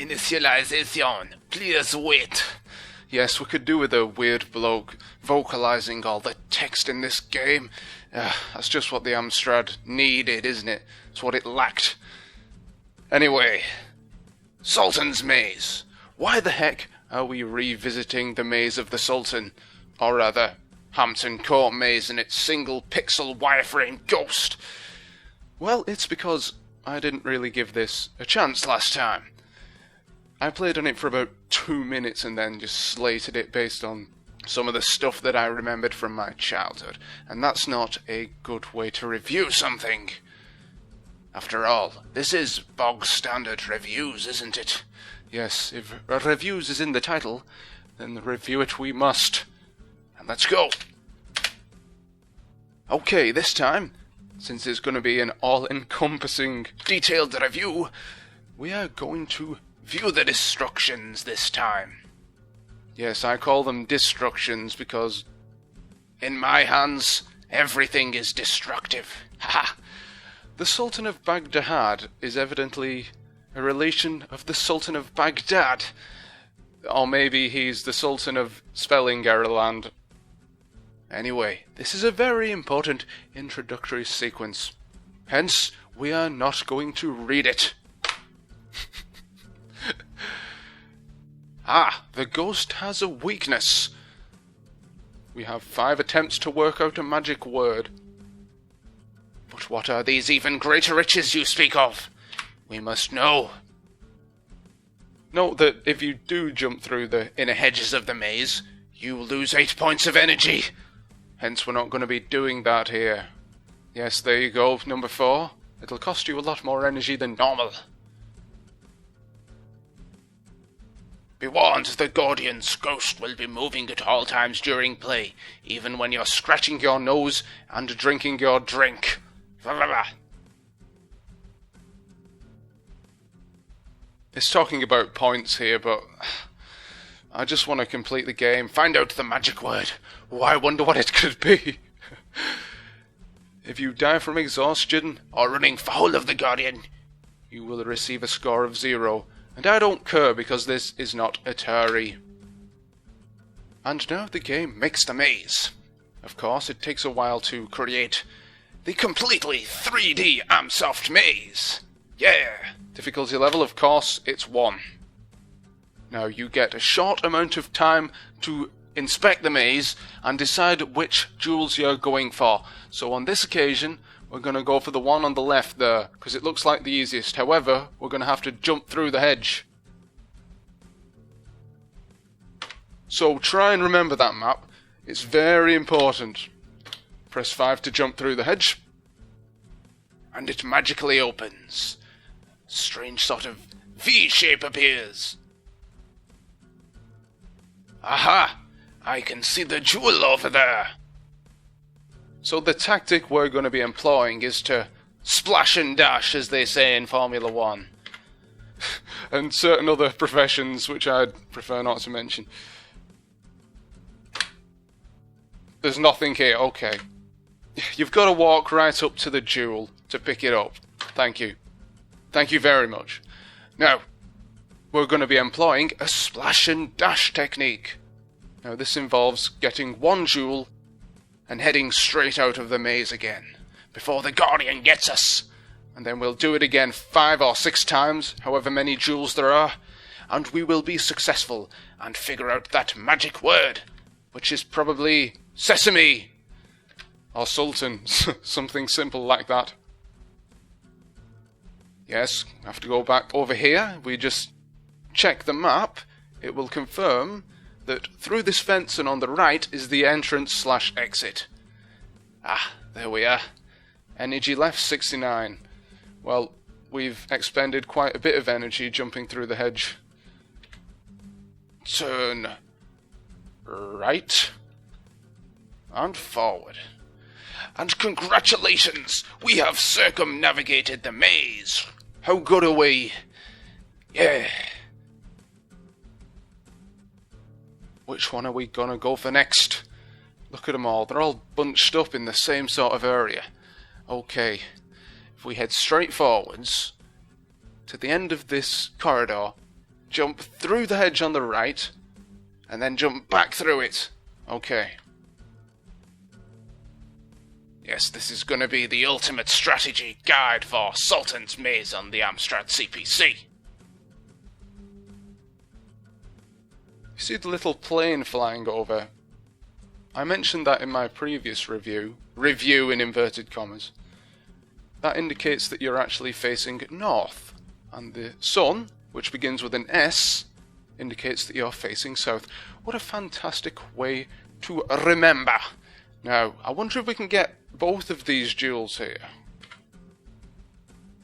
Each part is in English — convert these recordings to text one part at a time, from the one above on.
Initialization. Please wait. Yes, we could do with a weird bloke vocalizing all the text in this game. That's just what the Amstrad needed, isn't it? It's what it lacked. Anyway, Sultan's Maze. Why the heck are we revisiting the maze of the Sultan? Or rather, Hampton Court Maze and its single-pixel wireframe ghost? Well, it's because I didn't really give this a chance last time. I played on it for about 2 minutes and then just slated it based on some of the stuff that I remembered from my childhood, and that's not a good way to review something. After all, this is Bog Standard Reviews, isn't it? Yes, if reviews is in the title, then review it we must. And let's go! Okay, this time, since it's going to be an all-encompassing, detailed review, we are going to view the destructions this time. Yes, I call them destructions because, in my hands, everything is destructive. Ha! The Sultan of Baghdad is evidently a relation of the Sultan of Baghdad. Or maybe he's the Sultan of Spelling Errorland. Anyway, this is a very important introductory sequence. Hence, we are not going to read it. The ghost has a weakness. We have 5 attempts to work out a magic word. But what are these even greater riches you speak of? We must know. Note that if you do jump through the inner hedges of the maze, you lose 8 points of energy. Hence we're not going to be doing that here. Yes, there you go, number 4. It'll cost you a lot more energy than normal. Be warned, the Guardian's ghost will be moving at all times during play, even when you're scratching your nose and drinking your drink. It's talking about points here, but I just want to complete the game, find out the magic word. Oh, I wonder what it could be. If you die from exhaustion or running foul of the Guardian, you will receive a score of 0. And I don't care because this is not Atari. And now the game makes the maze. Of course, it takes a while to create the completely 3D Amsoft maze. Yeah! Difficulty level, of course, it's 1. Now you get a short amount of time to inspect the maze and decide which jewels you're going for. So on this occasion, we're going to go for the one on the left there, because it looks like the easiest. However, we're going to have to jump through the hedge. So try and remember that map. It's very important. Press 5 to jump through the hedge. And it magically opens. Strange sort of V shape appears. Aha! I can see the jewel over there. So the tactic we're going to be employing is to splash and dash, as they say in Formula 1. And certain other professions, which I'd prefer not to mention. There's nothing here, okay. You've got to walk right up to the jewel to pick it up. Thank you. Thank you very much. Now, we're going to be employing a splash and dash technique. Now this involves getting one jewel and heading straight out of the maze again, before the Guardian gets us. And then we'll do it again 5 or 6 times, however many jewels there are, and we will be successful and figure out that magic word, which is probably Sesame, or Sultan, something simple like that. Yes, I have to go back over here. We just check the map. It will confirm that through this fence and on the right is the entrance/exit. There we are. Energy left 69. Well, we've expended quite a bit of energy jumping through the hedge. Turn right and forward. And congratulations! We have circumnavigated the maze! How good are we? Yeah! Which one are we gonna go for next? Look at them all. They're all bunched up in the same sort of area. Okay. If we head straight forwards to the end of this corridor, jump through the hedge on the right, and then jump back through it. Okay. Yes, this is going to be the ultimate strategy guide for Sultan's maze on the Amstrad CPC. You see the little plane flying over? I mentioned that in my previous review in inverted commas. That indicates that you're actually facing north, and the sun, which begins with an S, indicates that you're facing south. What a fantastic way to remember. Now, I wonder if we can get both of these jewels here.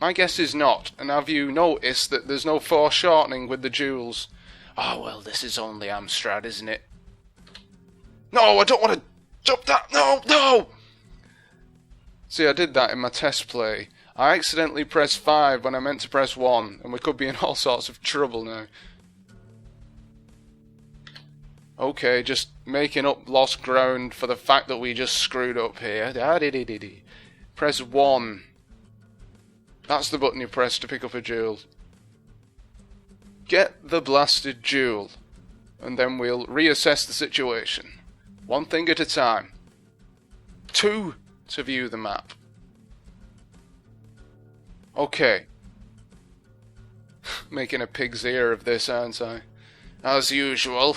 My guess is not, and have you noticed that there's no foreshortening with the jewels? Oh, well, this is only Amstrad, isn't it? No, I don't want to jump that! No, no! See, I did that in my test play. I accidentally pressed 5 when I meant to press 1, and we could be in all sorts of trouble now. Okay, just making up lost ground for the fact that we just screwed up here. Press 1. That's the button you press to pick up a jewel. Get the blasted jewel, and then we'll reassess the situation. One thing at a time. 2, to view the map. Okay. Making a pig's ear of this, aren't I? As usual.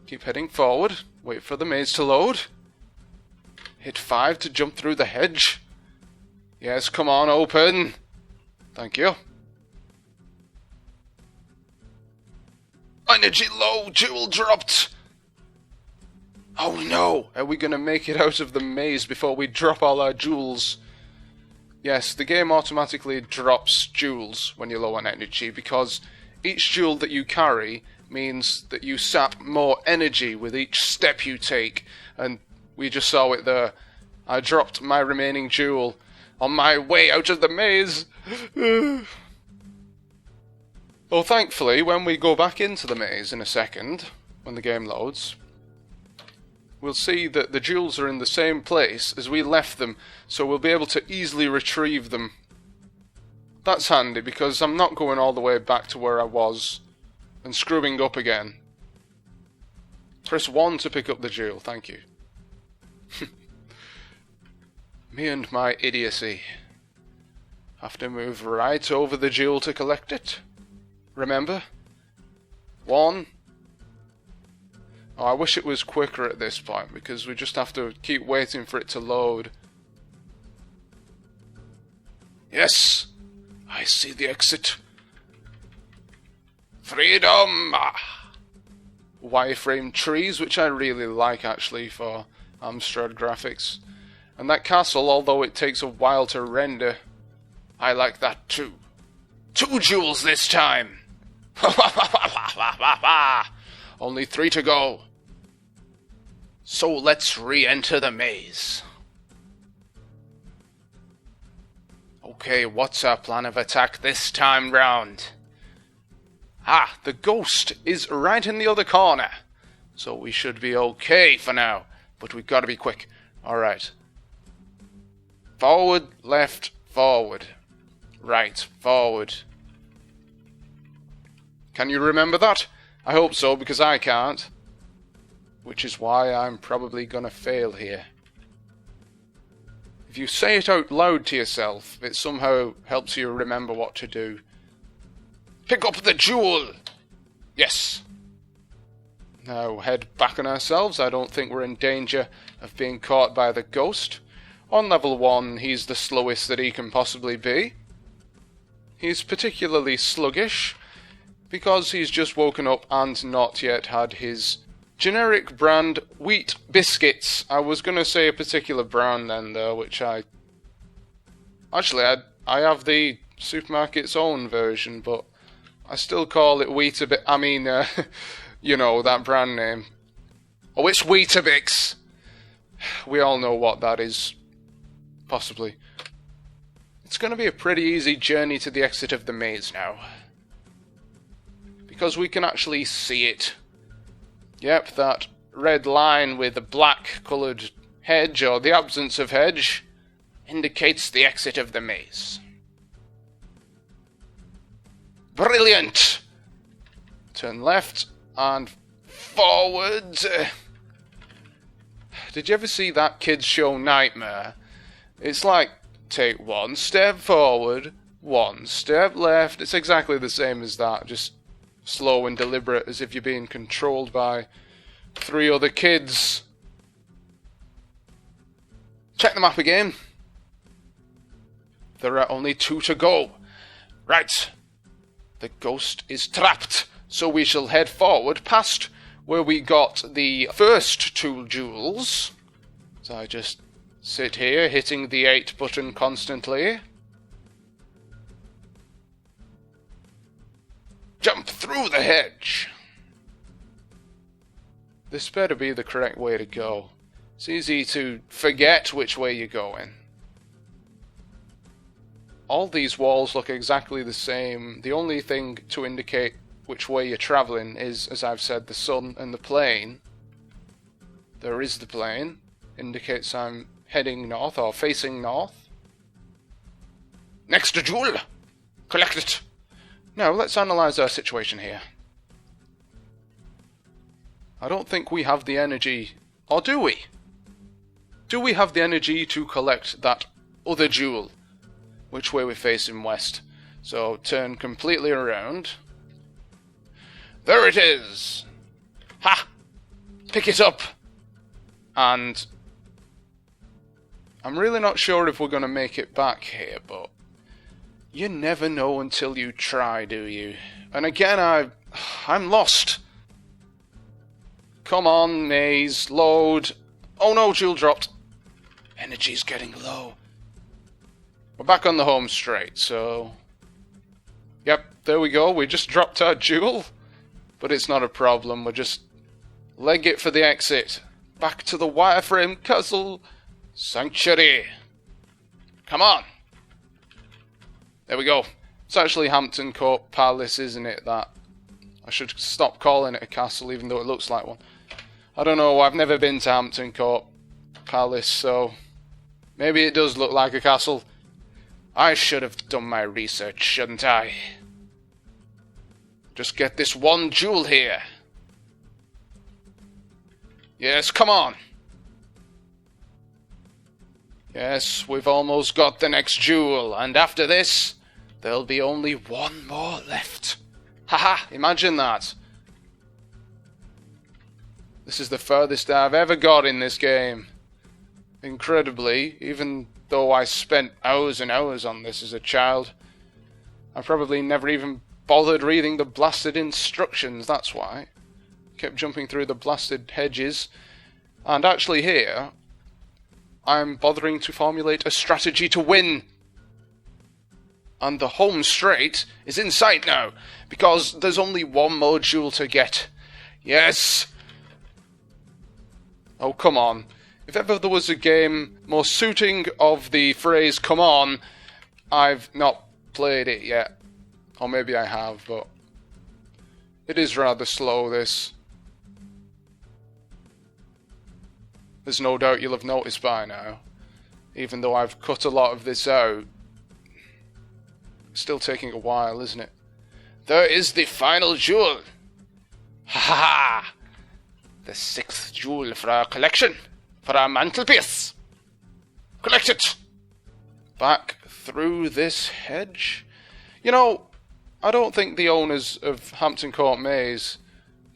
Keep heading forward. Wait for the maze to load. Hit 5 to jump through the hedge. Yes, come on, open. Thank you. Energy low, jewel dropped. Oh no, are we going to make it out of the maze before we drop all our jewels? Yes, the game automatically drops jewels when you're low on energy because each jewel that you carry means that you sap more energy with each step you take, and we just saw it there. I dropped my remaining jewel on my way out of the maze. Well, thankfully, when we go back into the maze in a second, when the game loads, we'll see that the jewels are in the same place as we left them, so we'll be able to easily retrieve them. That's handy, because I'm not going all the way back to where I was and screwing up again. Press 1 to pick up the jewel, thank you. Me and my idiocy. Have to move right over the jewel to collect it. Remember? 1. Oh, I wish it was quicker at this point, because we just have to keep waiting for it to load. Yes! I see the exit. Freedom! Wireframe trees, which I really like actually for Amstrad graphics. And that castle, although it takes a while to render, I like that too. 2 jewels this time! Only 3 to go. So let's re-enter the maze. Okay, what's our plan of attack this time round? Ah, the ghost is right in the other corner. So we should be okay for now. But we've got to be quick. Alright. Forward, left, forward. Right, forward. Can you remember that? I hope so, because I can't. Which is why I'm probably gonna fail here. If you say it out loud to yourself, it somehow helps you remember what to do. Pick up the jewel! Yes! Now head back on ourselves. I don't think we're in danger of being caught by the ghost. On level 1, he's the slowest that he can possibly be. He's particularly sluggish, because he's just woken up and not yet had his generic brand wheat biscuits. I was going to say a particular brand then, though, which I... Actually, I have the supermarket's own version, but I still call it Weetabix. I mean, you know, that brand name. Oh, it's Weetabix! We all know what that is. Possibly. It's going to be a pretty easy journey to the exit of the maze now. Because we can actually see it. Yep, that red line with the black coloured hedge, or the absence of hedge, indicates the exit of the maze. Brilliant! Brilliant! Turn left and forward. Did you ever see that kids show Nightmare? It's like, take one step forward, one step left. It's exactly the same as that, just slow and deliberate, as if you're being controlled by 3 other kids. Check the map again. There are only 2 to go. Right. The ghost is trapped, so we shall head forward past where we got the first 2 jewels. So I just sit here, hitting the 8 button constantly. Jump through the hedge. This better be the correct way to go. It's easy to forget which way you're going. All these walls look exactly the same. The only thing to indicate which way you're travelling is, as I've said, the sun and the plane. There is the plane. Indicates I'm heading north or facing north. Next jewel! Collect it! Now, let's analyse our situation here. I don't think we have the energy, or do we? Do we have the energy to collect that other jewel? Which way we're facing west. So, turn completely around. There it is! Ha! Pick it up! And I'm really not sure if we're going to make it back here, but you never know until you try, do you? And again, I'm lost. Come on, maze, load. Oh no, jewel dropped. Energy's getting low. We're back on the home straight, so... Yep, there we go. We just dropped our jewel. But it's not a problem. We'll just leg it for the exit. Back to the wireframe castle sanctuary. Come on. There we go. It's actually Hampton Court Palace, isn't it? That I should stop calling it a castle, even though it looks like one. I don't know. I've never been to Hampton Court Palace, so maybe it does look like a castle. I should have done my research, shouldn't I? Just get this one jewel here. Yes, come on. Yes, we've almost got the next jewel, and after this, there'll be only one more left. Haha, imagine that. This is the furthest I've ever got in this game. Incredibly, even though I spent hours and hours on this as a child, I probably never even bothered reading the blasted instructions, that's why. Kept jumping through the blasted hedges, and actually here, I'm bothering to formulate a strategy to win. And the home straight is in sight now, because there's only one more jewel to get. Yes! Oh, come on. If ever there was a game more suiting of the phrase, come on, I've not played it yet. Or maybe I have, but it is rather slow, this. There's no doubt you'll have noticed by now. Even though I've cut a lot of this out. It's still taking a while, isn't it? There is the final jewel. Ha ha ha! The 6th jewel for our collection. For our mantelpiece. Collect it! Back through this hedge. You know, I don't think the owners of Hampton Court Maze,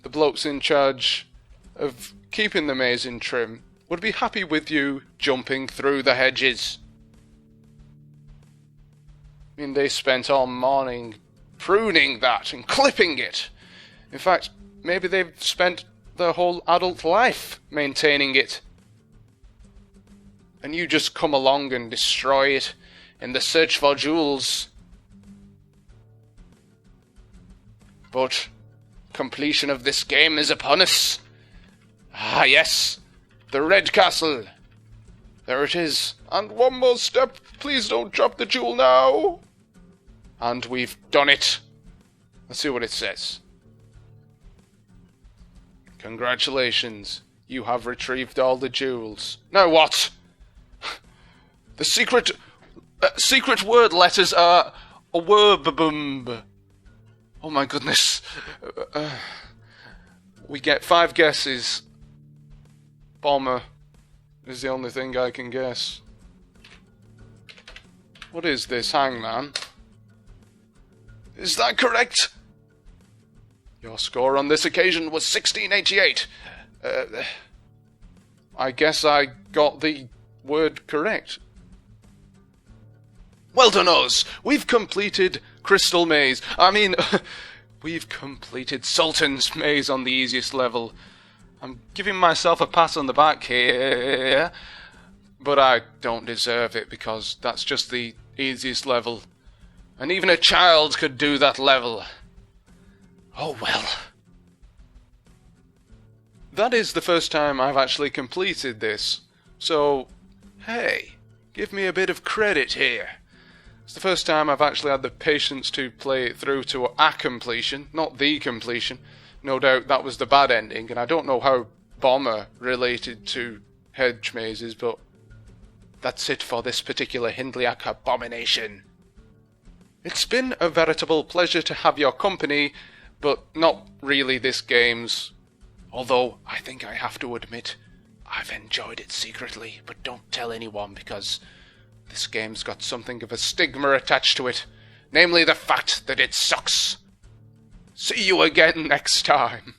the blokes in charge of keeping the maze in trim, would be happy with you jumping through the hedges. I mean, they spent all morning pruning that and clipping it. In fact, maybe they've spent their whole adult life maintaining it. And you just come along and destroy it in the search for jewels. But completion of this game is upon us. Ah, yes. The Red Castle. There it is. And one more step. Please don't drop the jewel now. And we've done it. Let's see what it says. Congratulations. You have retrieved all the jewels. Now what? The secret word letters are a werbabumb. Oh my goodness. We get 5 guesses. Bomber is the only thing I can guess. What is this, hangman? Is that correct? Your score on this occasion was 1688. I guess I got the word correct. Well done us! We've completed Crystal Maze. I mean, we've completed Sultan's Maze on the easiest level. I'm giving myself a pat on the back here, but I don't deserve it because that's just the easiest level. And even a child could do that level. Oh well. That is the first time I've actually completed this. So, hey, give me a bit of credit here. It's the first time I've actually had the patience to play it through to a completion, not the completion. No doubt that was the bad ending, and I don't know how Bomber related to hedge mazes, but that's it for this particular Hindley-Yack abomination. It's been a veritable pleasure to have your company, but not really this game's. Although, I think I have to admit, I've enjoyed it secretly, but don't tell anyone because this game's got something of a stigma attached to it, namely the fact that it sucks. See you again next time.